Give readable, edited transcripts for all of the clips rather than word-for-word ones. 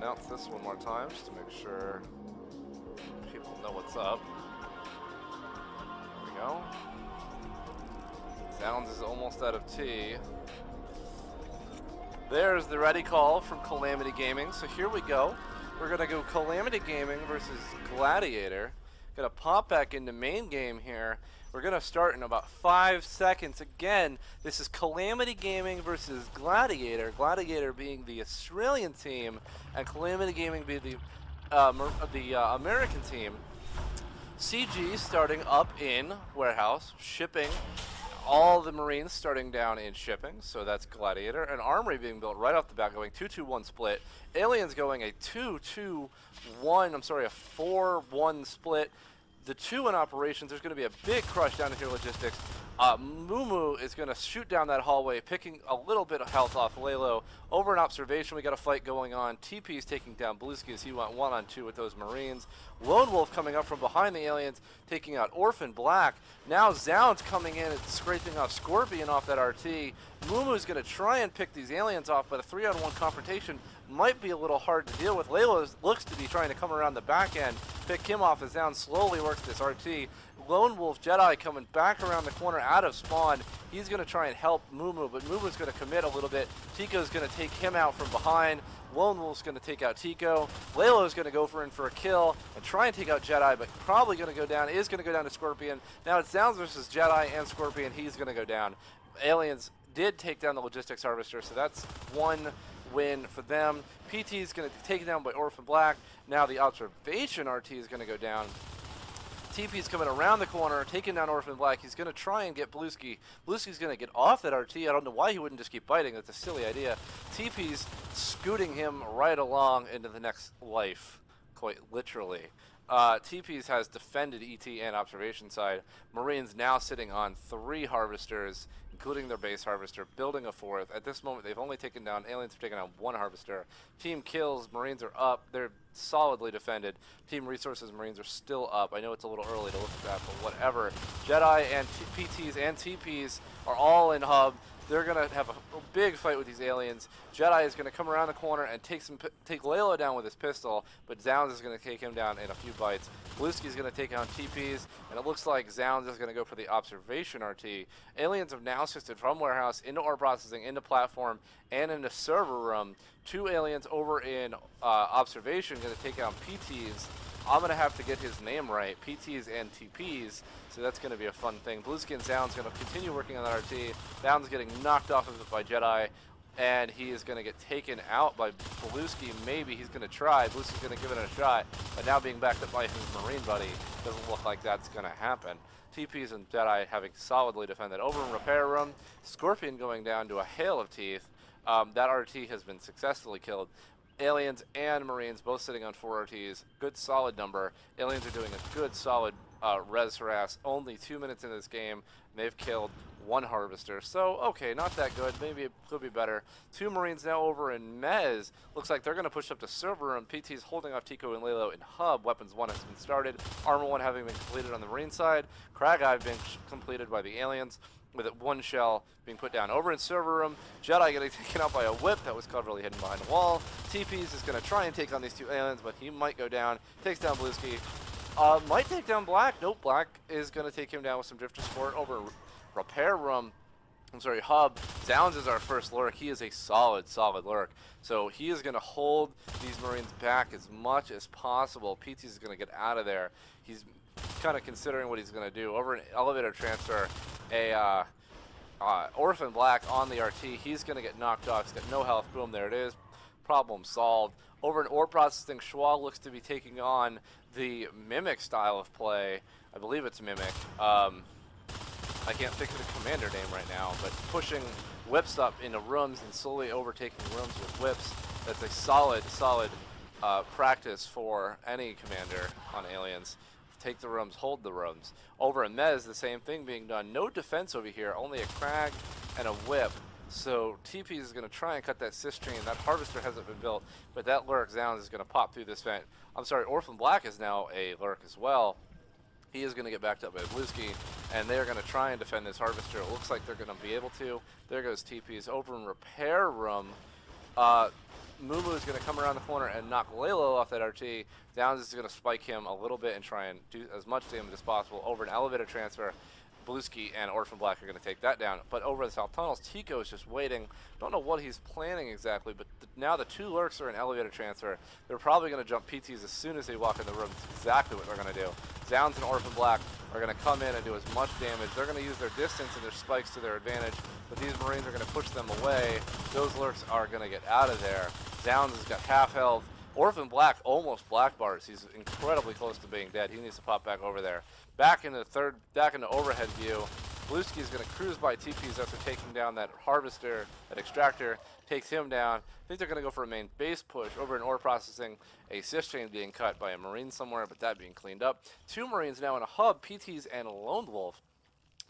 announce this one more time just to make sure people know what's up. There we go. Sounds is almost out of tea. There's the ready call from Calamity Gaming. So here we go. We're going to go Calamity Gaming versus Gladiator. Going to pop back into main game here. We're going to start in about 5 seconds. Again, this is Calamity Gaming versus Gladiator. Gladiator being the Australian team, and Calamity Gaming being the American team. CG starting up in warehouse, shipping all the Marines starting down in shipping, so that's Gladiator. An armory being built right off the bat, going 2-2-1 split. Aliens going a 2-2-1, I'm sorry, a 4-1 split. The 2 in operations, there's going to be a big crush down here logistics. Mumu is going to shoot down that hallway, picking a little bit of health off Lalo. Over in observation, we got a fight going on. TP is taking down Bluesky as he went 1-on-2 with those Marines. Lone Wolf coming up from behind the aliens, taking out Orphan Black. Now Zound's coming in and scraping off Scorpion off that RT. Mumu's going to try and pick these aliens off, but a 3-on-1 confrontation might be a little hard to deal with. Lalo looks to be trying to come around the back end, pick him off as Zound slowly works this RT. Lone Wolf Jedi coming back around the corner out of spawn. He's going to try and help Mumu, but Mumu's going to commit a little bit. Tico's going to take him out from behind. Lone Wolf's going to take out Tico. Lalo's going to go in for a kill and try and take out Jedi, but probably going to go down. Is going to go down to Scorpion. Now it's Zounds versus Jedi and Scorpion. He's going to go down. Aliens did take down the Logistics Harvester, so that's one win for them. PT is going to take it down by Orphan Black. Now the Observation RT is going to go down. TP's coming around the corner, taking down Orphan Black. He's going to try and get Bluesky. Bluesky's going to get off that RT. I don't know why he wouldn't just keep biting. That's a silly idea. TP's scooting him right along into the next life, quite literally. TP's has defended ET and Observation side. Marines now sitting on 3 Harvesters, including their base Harvester, building a 4th. At this moment, they've only taken down, Aliens have taken down 1 Harvester. Team kills, Marines are up. They're solidly defended. Team resources, Marines are still up. I know it's a little early to look at that, but whatever. Jedi and PTs and TPs are all in hub. They're going to have a big fight with these aliens. Jedi is going to come around the corner and take Lalo down with his pistol, but Zounds is going to take him down in a few bites. Bluesky is going to take on TPs, and it looks like Zounds is going to go for the Observation RT. Aliens have now shifted from warehouse into ore processing, into platform, and into server room. 2 aliens over in Observation going to take out PTs. I'm going to have to get his name right, PTs and TPs, so that's going to be a fun thing. Bluesky and Zound's going to continue working on that RT. Zound's getting knocked off of it by Jedi, and he is going to get taken out by Bluesky. Maybe he's going to try. Bluesky's going to give it a shot, but now being backed up by his Marine buddy, doesn't look like that's going to happen. TPs and Jedi having solidly defended. Over in Repair Room, Scorpion going down to a hail of teeth. That RT has been successfully killed. Aliens and Marines both sitting on 4 RTs. Good solid number. Aliens are doing a good solid res harass. Only 2 minutes in this game, and they've killed 1 Harvester. So, okay, not that good. Maybe it could be better. 2 Marines now over in Mez. Looks like they're going to push up to server room. PT's holding off Tico and Lalo in hub. Weapons 1 has been started. Armor 1 having been completed on the Marine side. Crag Eye being completed by the aliens, with it 1 shell being put down. Over in server room, Jedi getting taken out by a whip that was cleverly hidden behind the wall. TP's is going to try and take on these 2 aliens, but he might go down. Takes down Bluesky. Might take down Black. Nope, Black is going to take him down with some Drifter support. Over Repair Room, I'm sorry, Hub. Zounds is our first lurk. He is a solid lurk. So he is going to hold these Marines back as much as possible. PT is going to get out of there. He's kind of considering what he's going to do. Over an elevator transfer, Orphan Black on the RT. He's going to get knocked off. He's got no health. Boom, there it is. Problem solved. Over in ore processing, Schwal looks to be taking on the Mimic style of play. I believe it's Mimic. I can't think of the commander name right now, but pushing whips up into rooms and slowly overtaking rooms with whips. That's a solid practice for any commander on Aliens. Take the rooms, hold the rooms. Over in Mez, the same thing being done. No defense over here, only a Crag and a whip. So TP is going to try and cut that Cis-Stream. That Harvester hasn't been built, but that Lurk Zounds is going to pop through this vent. I'm sorry, Orphan Black is now a Lurk as well. He is going to get backed up by Bluesky, and they're going to try and defend this Harvester. It looks like they're going to be able to. There goes TP's over in Repair Room. Mumu is going to come around the corner and knock Lalo off that RT. Downs is going to spike him a little bit and try and do as much damage as possible over an elevator transfer. Blueski and Orphan Black are going to take that down. But over the South Tunnels, Tico is just waiting. Don't know what he's planning exactly, but now the two lurks are in elevator transfer. They're probably going to jump PTs as soon as they walk in the room. That's exactly what they're going to do. Zounds and Orphan Black are going to come in and do as much damage. They're going to use their distance and their spikes to their advantage, but these Marines are going to push them away. Those lurks are going to get out of there. Zounds has got half health. Orphan Black almost black bars. He's incredibly close to being dead. He needs to pop back over there. Back into overhead view. Blueski is going to cruise by TPs after taking down that harvester, that extractor, takes him down. I think they're going to go for a main base push over in ore processing. A sys chain being cut by a Marine somewhere, but that being cleaned up. Two Marines now in a hub, PTs and a Lone Wolf.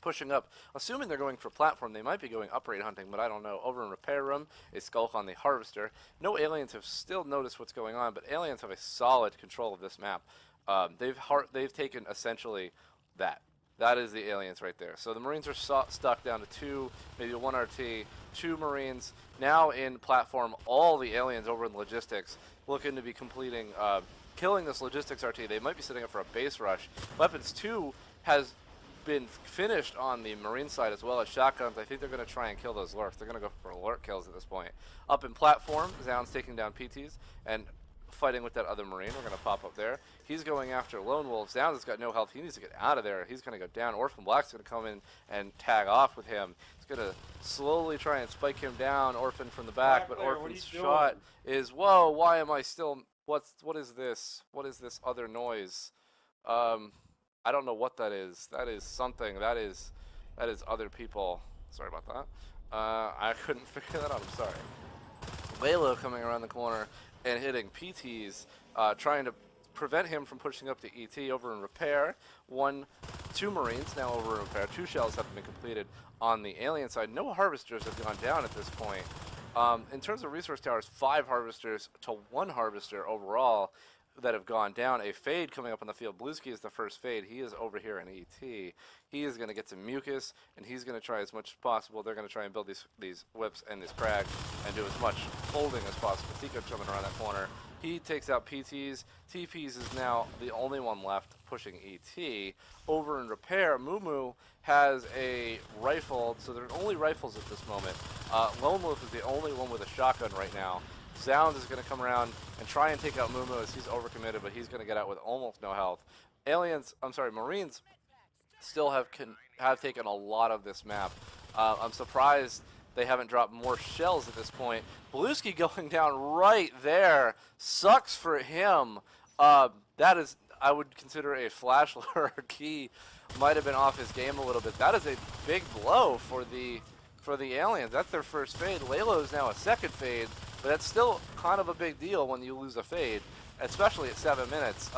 Pushing up, assuming they're going for platform, they might be going uprate hunting, but I don't know. Over in repair room, a Skulk on the harvester. No aliens have still noticed what's going on, but aliens have a solid control of this map. They've taken essentially that. That is the aliens right there. So the Marines are stuck down to two, maybe one RT, two Marines. Now in platform, all the aliens over in logistics looking to be completing, killing this logistics RT. They might be setting up for a base rush. Weapons 2 has been finished on the Marine side as well as shotguns. I think they're going to try and kill those lurks. They're going to go for lurk kills at this point. Up in platform, Zounds taking down PTs and fighting with that other Marine. We're going to pop up there. He's going after Lone Wolf. Zounds has got no health. He needs to get out of there. He's going to go down. Orphan Black's going to come in and tag off with him. He's going to slowly try and spike him down. Orphan from the back, but Orphan's shot is, whoa, why am I still, what is this? What is this other noise? I don't know what that is. That is something. That is other people. Sorry about that. I couldn't figure that out. I'm sorry. Lalo coming around the corner and hitting PTs, trying to prevent him from pushing up to ET over in repair. Two Marines now over in repair. Two shells have been completed on the alien side. No harvesters have gone down at this point. In terms of resource towers, 5 harvesters to 1 harvester overall that have gone down. A fade coming up on the field. Blueski is the first fade. He is over here in ET. He is going to get some mucus, and he's going to try as much as possible. They're going to try and build these whips and this crag and do as much holding as possible. Tico coming around that corner. He takes out PTs. TPs is now the only one left pushing ET. Over in repair, Mumu has a rifle, so there are only rifles at this moment. Lone Wolf is the only one with a shotgun right now. Zounds is going to come around and try and take out Mumu as he's overcommitted, but he's going to get out with almost no health. Marines still have taken a lot of this map. I'm surprised they haven't dropped more shells at this point. Blueski going down right there. Sucks for him. That is, I would consider a flash lurk. He might have been off his game a little bit. That is a big blow for the aliens. That's their first fade. Lalo is now a second fade, but that's still kind of a big deal when you lose a fade, especially at 7 minutes.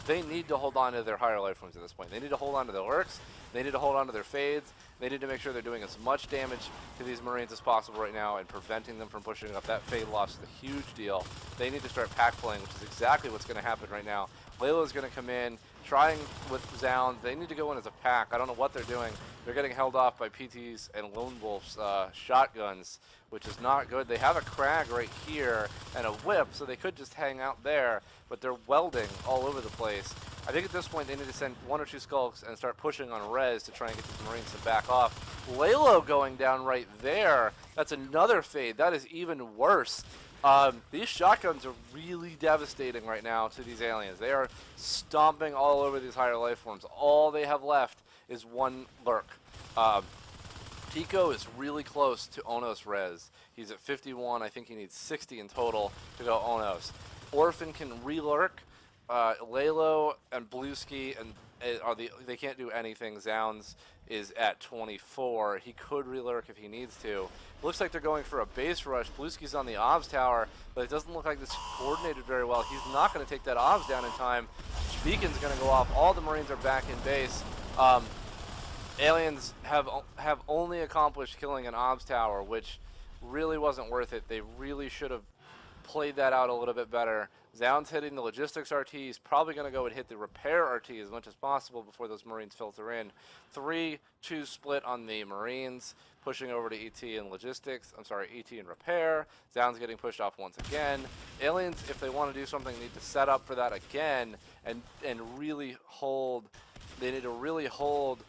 They need to hold on to their higher life forms at this point. They need to hold on to their lurks. They need to hold on to their fades. They need to make sure they're doing as much damage to these Marines as possible right now and preventing them from pushing up. That fade loss is a huge deal. They need to start pack playing, which is exactly what's going to happen right now. Lalo's going to come in, trying with Zounds. They need to go in as a pack. I don't know what they're doing. They're getting held off by PTs and Lone Wolf's shotguns, which is not good. They have a crag right here and a whip, so they could just hang out there, but they're welding all over the place. I think at this point they need to send 1 or 2 skulks and start pushing on res to try and get these Marines to back off. Lalo going down right there. That's another fade. That is even worse. These shotguns are really devastating right now to these aliens. They are stomping all over these higher life forms. All they have left is 1 lurk. Tico is really close to Onos res. He's at 51. I think he needs 60 in total to go Onos. Orphan can re-lurk. Lalo and Blueski and they can't do anything. Zounds is at 24. He could re-lurk if he needs to. Looks like they're going for a base rush. Blueski's on the obs tower, but it doesn't look like this is coordinated very well. He's not going to take that obs down in time. Beacon's going to go off. All the Marines are back in base. Aliens have only accomplished killing an obs tower, which really wasn't worth it. They really should have played that out a little bit better. Zounds hitting the logistics RT. He's probably going to go and hit the repair RT as much as possible before those Marines filter in. 3-2 split on the Marines. pushing over to ET and logistics. I'm sorry, ET and repair. Zound's getting pushed off once again. Aliens, if they want to do something, need to set up for that again and really hold. They need to really hold.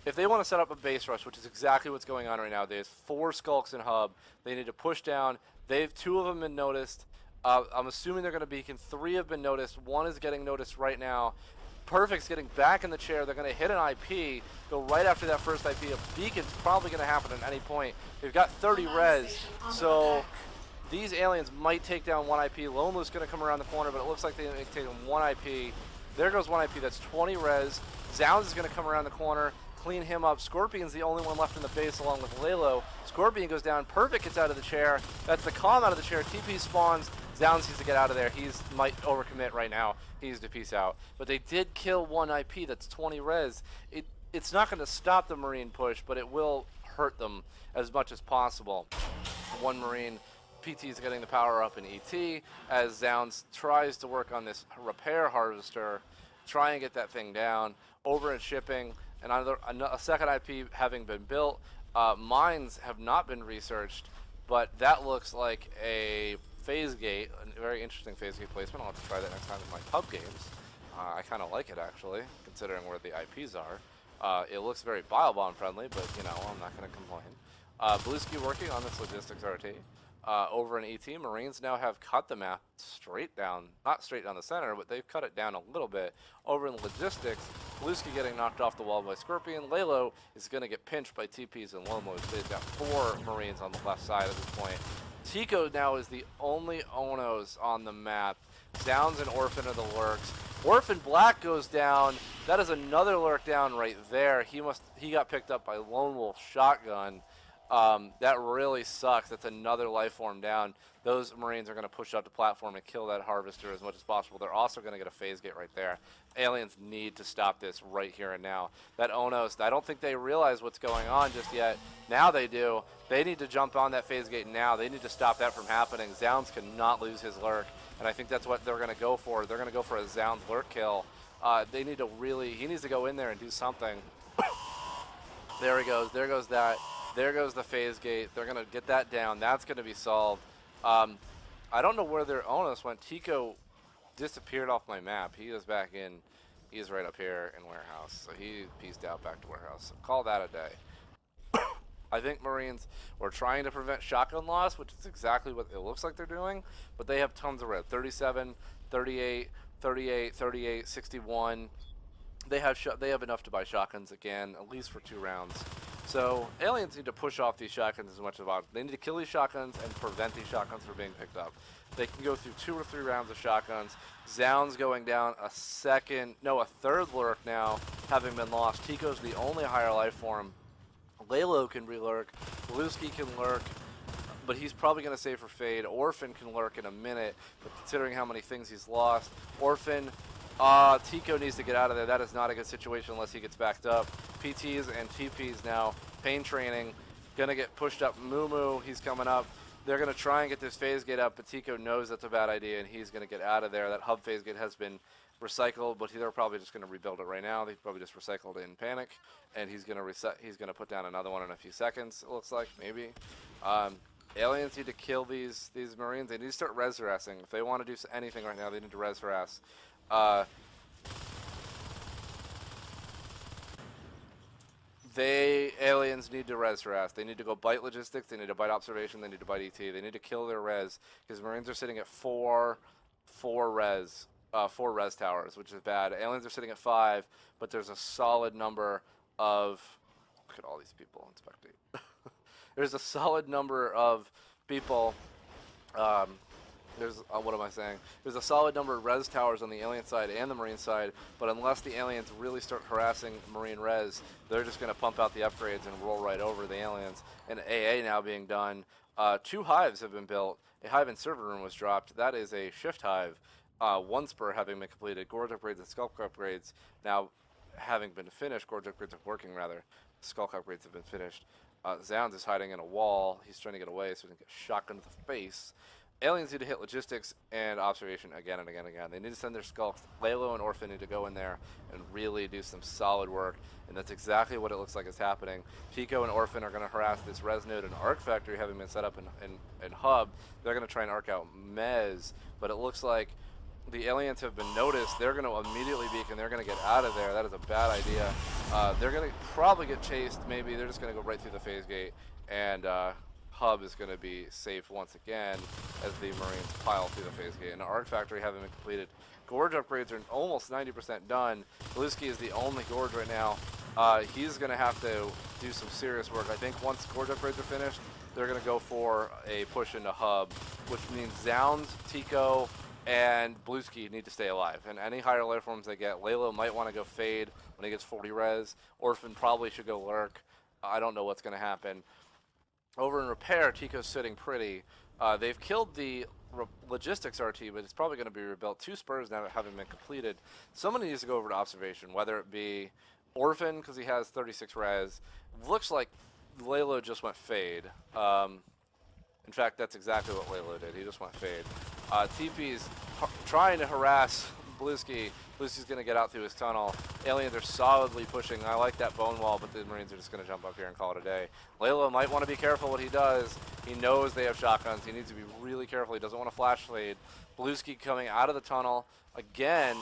If they want to set up a base rush, which is exactly what's going on right now, there's 4 skulks in hub. They need to push down. They've 2 of them been noticed. I'm assuming they're going to beacon. 3 have been noticed. 1 is getting noticed right now. Perfect's getting back in the chair. They're going to hit an IP, go right after that first IP. A beacon's probably going to happen at any point. They've got 30 res, so these aliens might take down 1 IP. Lone Wolf's going to come around the corner, but it looks like they take down 1 IP. There goes 1 IP. That's 20 res. Zounds is going to come around the corner, clean him up. Scorpion's the only one left in the base along with Lalo. Scorpion goes down. Perfect gets out of the chair. That's the calm out of the chair. TP spawns. Zounds needs to get out of there. He's might overcommit right now. He needs to peace out. But they did kill 1 IP. That's 20 res. It's not going to stop the Marine push, but it will hurt them as much as possible. 1 Marine. PT is getting the power up in ET as Zounds tries to work on this repair harvester, try and get that thing down. Over in shipping, a second IP having been built. Mines have not been researched, but that looks like a phase gate, a very interesting phase gate placement. I'll have to try that next time in my pub games. I kind of like it actually, considering where the IPs are. It looks very Biobomb friendly, but you know, I'm not going to complain. Blueski working on this logistics RT. Over in ET, Marines now have cut the map straight down, not straight down the center, but they've cut it down a little bit. Over in logistics, Blueski getting knocked off the wall by Scorpion. Lalo is going to get pinched by TPs and Lomos. They've got 4 Marines on the left side at this point. Tico now is the only Onos on the map. Zounds and Orphan are the lurks. Orphan Black goes down. That is another lurk down right there. He got picked up by Lone Wolf shotgun. That really sucks. That's another life form down. Those Marines are going to push up the platform and kill that harvester as much as possible. They're also going to get a phase gate right there. Aliens need to stop this right here and now. That Onos, I don't think they realize what's going on just yet. Now they do. They need to jump on that phase gate now. They need to stop that from happening. Zounds cannot lose his lurk, and I think that's what they're going to go for. They're going to go for a Zounds lurk kill. They need to really, he needs to go in there and do something. There he goes. There goes that. There goes the phase gate. They're going to get that down. That's going to be solved. I don't know where their Onus went. Tico disappeared off my map. He is back in. He is right up here in warehouse. So he pieced out back to warehouse. So call that a day. I think Marines were trying to prevent shotgun loss, which is exactly what it looks like they're doing. But they have tons of red. 37, 38, 38, 38, 61. They have enough to buy shotguns again, at least for 2 rounds. So aliens need to push off these shotguns as much as possible. They need to kill these shotguns and prevent these shotguns from being picked up. They can go through 2 or 3 rounds of shotguns. Zound's going down a 3rd lurk now, having been lost. Tico's the only higher life form. Lalo can re-lurk. Blueski can lurk, but he's probably going to save for Fade. Orphan can lurk in a minute, but considering how many things he's lost. Orphan, Tico needs to get out of there. That is not a good situation unless he gets backed up. PTs and TPs now, pain training, gonna get pushed up. Moo, he's coming up. They're gonna try and get this phase gate up, but Tico knows that's a bad idea and he's gonna get out of there. That hub phase gate has been recycled, but they're probably just gonna rebuild it right now. They probably just recycled it in panic, and he's gonna reset. He's gonna put down another one in a few seconds. It looks like maybe. Aliens need to kill these Marines. They need to start res harassing. If they want to do anything right now, they need to res harass. Aliens need to res harass. They need to go bite logistics. They need to bite observation. They need to bite ET. They need to kill their res because Marines are sitting at 4 res towers, which is bad. Aliens are sitting at 5, but there's a solid number of. Look at all these people in spectate. There's a solid number of people. What am I saying? There's a solid number of res towers on the alien side and the Marine side, but unless the aliens really start harassing Marine res, they're just going to pump out the upgrades and roll right over the aliens. And AA now being done. 2 hives have been built. A hive in server room was dropped. That is a shift hive. 1 spur having been completed. Gorge upgrades and skulk upgrades now having been finished. Gorge upgrades are working rather. Skulk upgrades have been finished. Zounds is hiding in a wall. He's trying to get away so he doesn't get shotgun to the face. Aliens need to hit logistics and observation again and again and again. They need to send their skulks. Lalo and Orphan need to go in there and really do some solid work, and that's exactly what it looks like is happening. Pico and Orphan are going to harass this Res Node and Arc Factory having been set up in Hub. They're going to try and arc out Mez, but it looks like the aliens have been noticed. They're going to immediately beacon. They're going to get out of there. That is a bad idea. They're going to probably get chased. Maybe they're just going to go right through the phase gate, and Hub is going to be safe once again as the Marines pile through the phase gate. And the Arc Factory having been completed. Gorge upgrades are almost 90% done. Belusky is the only Gorge right now. He's going to have to do some serious work. I think once Gorge upgrades are finished, they're going to go for a push into Hub, which means Zounds, Tico, and Belusky need to stay alive. And any higher life forms they get, Lalo might want to go Fade when he gets 40 res. Orphan probably should go Lurk. I don't know what's going to happen. Over in Repair, Tico's sitting pretty. They've killed the logistics RT, but it's probably going to be rebuilt. 2 spurs now having been completed. Someone needs to go over to observation, whether it be Orphan, because he has 36 res. Looks like Lalo just went Fade. In fact, that's exactly what Lalo did. He just went Fade. TP's trying to harass Belusky. Belusky's going to get out through his tunnel. Aliens are solidly pushing. I like that bone wall, but the Marines are just going to jump up here and call it a day. Lalo might want to be careful what he does. He knows they have shotguns. He needs to be really careful. He doesn't want to flash fade. Belusky coming out of the tunnel again,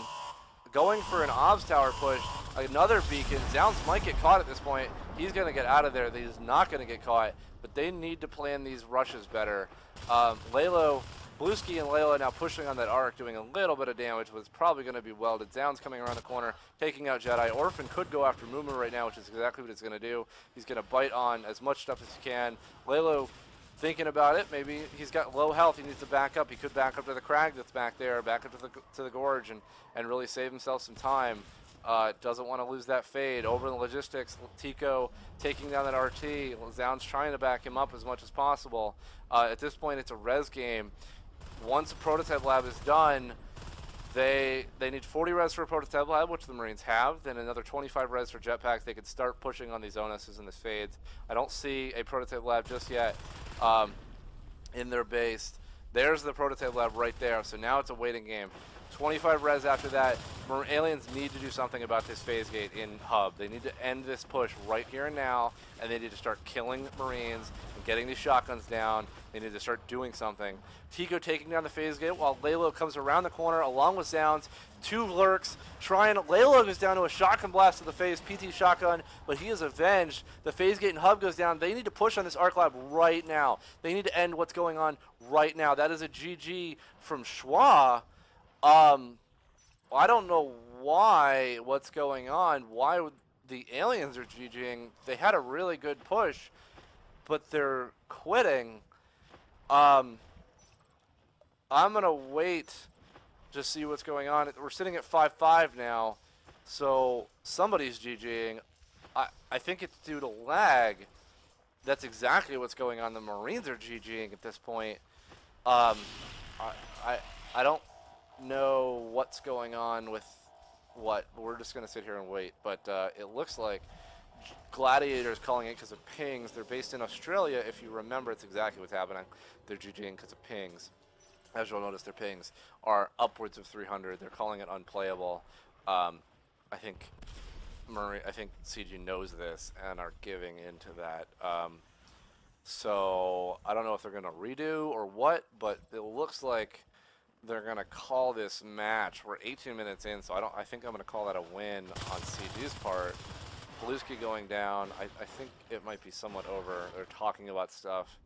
going for an obs tower push. Another beacon. Zounds might get caught at this point. He's going to get out of there. He's not going to get caught, but they need to plan these rushes better. Belusky and Layla now pushing on that arc, doing a little bit of damage, but it's probably going to be welded. Zounds coming around the corner, taking out Jedi. Orphan could go after Mumu right now, which is exactly what he's going to do. He's going to bite on as much stuff as he can. Layla thinking about it. Maybe he's got low health. He needs to back up. He could back up to the crag that's back there, back up to the gorge, and really save himself some time. Doesn't want to lose that fade. Over in the logistics, Tico taking down that RT. Zounds trying to back him up as much as possible. At this point, it's a res game. Once a prototype lab is done, they need 40 res for a prototype lab, which the Marines have, then another 25 res for jetpacks. They could start pushing on these onuses and this fades. I don't see a prototype lab just yet in their base. There's the prototype lab right there, so now it's a waiting game. 25 res after that. Aliens need to do something about this phase gate in Hub. They need to end this push right here and now, and they need to start killing Marines and getting these shotguns down. They need to start doing something. Tico taking down the phase gate while Lalo comes around the corner along with Zounds. 2 lurks, Lalo goes down to a shotgun blast to the face, PT shotgun, but he is avenged. The phase gate and Hub goes down. They need to push on this arc lab right now. They need to end what's going on right now. That is a GG from Schwa. I don't know what's going on, why the aliens are GGing. They had a really good push, but they're quitting. I'm going to wait to see what's going on. We're sitting at 5-5 now, so somebody's GGing. I think it's due to lag. That's exactly what's going on. The Marines are GGing at this point. I don't know what's going on with what. We're just going to sit here and wait. But it looks like Gladiator is calling it because of pings. They're based in Australia. If you remember, it's exactly what's happening. They're GGing because of pings. As you'll notice, their pings are upwards of 300. They're calling it unplayable. I think CG knows this and are giving into that. So I don't know if they're going to redo or what, but it looks like they're going to call this match. We're 18 minutes in, so I think I'm going to call that a win on CG's part. Belusky going down. I think it might be somewhat over. They're talking about stuff.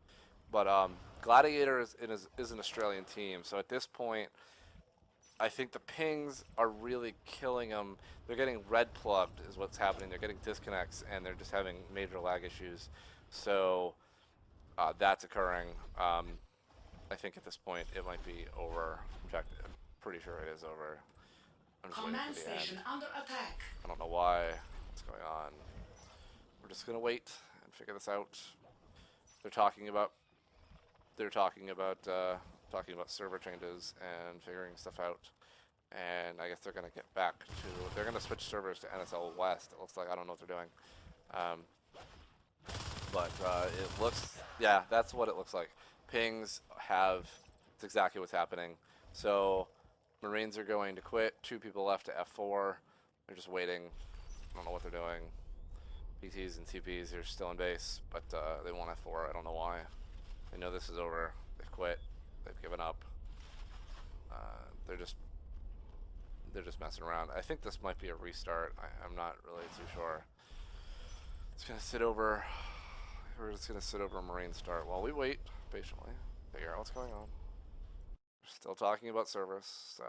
But Gladiator is an Australian team, so at this point, I think the pings are really killing them. They're getting red plugged is what's happening. They're getting disconnects, and they're just having major lag issues. So that's occurring. I think at this point it might be over. In fact, I'm pretty sure it is over. I'm just waiting for the end. Under attack. I don't know why. What's going on? We're just gonna wait and figure this out. They're talking about server changes and figuring stuff out. And I guess they're gonna get back to. They're gonna switch servers to NSL West. It looks like. I don't know what they're doing. But it looks. Yeah, that's what it looks like. Pings have That's exactly what's happening. So Marines are going to quit. 2 people left to F4. They're just waiting. I don't know what they're doing. PTs and TPs are still in base, but they want F4. I don't know why. They know this is over. They've quit. They've given up. They're just messing around. I think this might be a restart. I'm not really too sure. It's gonna sit over. We're just gonna sit over a Marine start while we wait patiently. Figure out what's going on. We're still talking about service, so